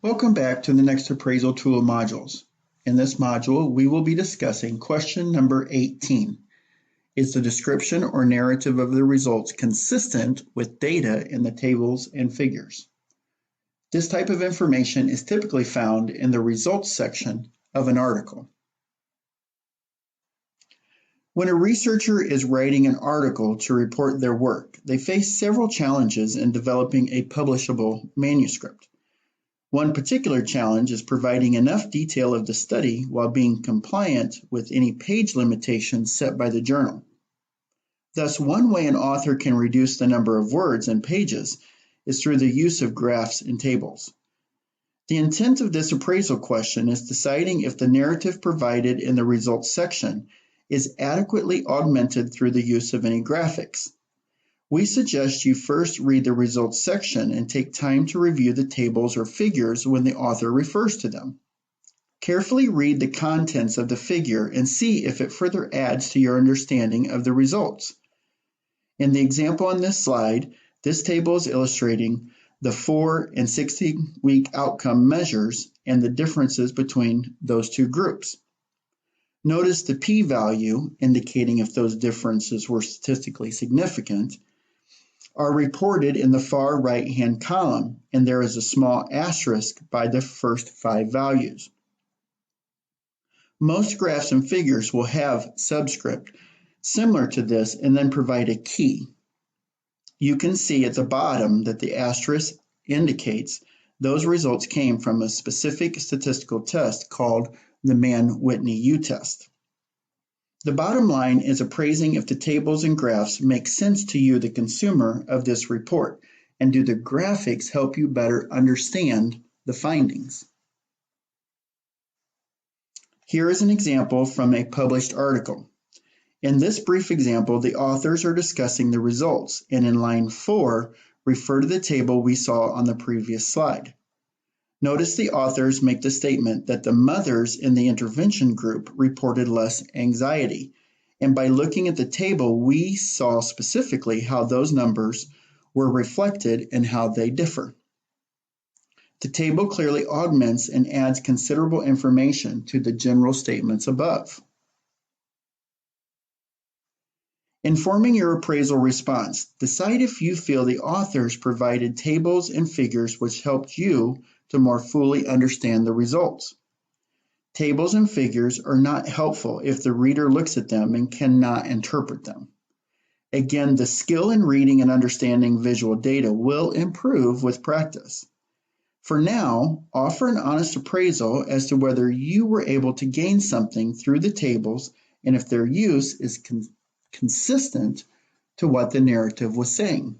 Welcome back to the next appraisal tool modules. In this module, we will be discussing question number 18. Is the description or narrative of the results consistent with data in the tables and figures? This type of information is typically found in the results section of an article. When a researcher is writing an article to report their work, they face several challenges in developing a publishable manuscript. One particular challenge is providing enough detail of the study while being compliant with any page limitations set by the journal. Thus, one way an author can reduce the number of words and pages is through the use of graphs and tables. The intent of this appraisal question is deciding if the narrative provided in the results section is adequately augmented through the use of any graphics. We suggest you first read the results section and take time to review the tables or figures when the author refers to them. Carefully read the contents of the figure and see if it further adds to your understanding of the results. In the example on this slide, this table is illustrating the 4 and 60-week outcome measures and the differences between those two groups. Notice the p-value, indicating if those differences were statistically significant, are reported in the far right-hand column, and there is a small asterisk by the first 5 values. Most graphs and figures will have subscript similar to this and then provide a key. You can see at the bottom that the asterisk indicates those results came from a specific statistical test called the Mann-Whitney U-test. The bottom line is appraising if the tables and graphs make sense to you, the consumer of this report, and do the graphics help you better understand the findings. Here is an example from a published article. In this brief example, the authors are discussing the results, and in line 4, refer to the table we saw on the previous slide. Notice the authors make the statement that the mothers in the intervention group reported less anxiety, and by looking at the table, we saw specifically how those numbers were reflected and how they differ. The table clearly augments and adds considerable information to the general statements above. In forming your appraisal response, decide if you feel the authors provided tables and figures which helped you to more fully understand the results. Tables and figures are not helpful if the reader looks at them and cannot interpret them. Again, the skill in reading and understanding visual data will improve with practice. For now, offer an honest appraisal as to whether you were able to gain something through the tables and if their use is consistent to what the narrative was saying.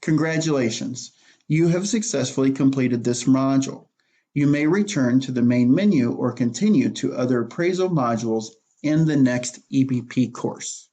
Congratulations, you have successfully completed this module. You may return to the main menu or continue to other appraisal modules in the next EBP course.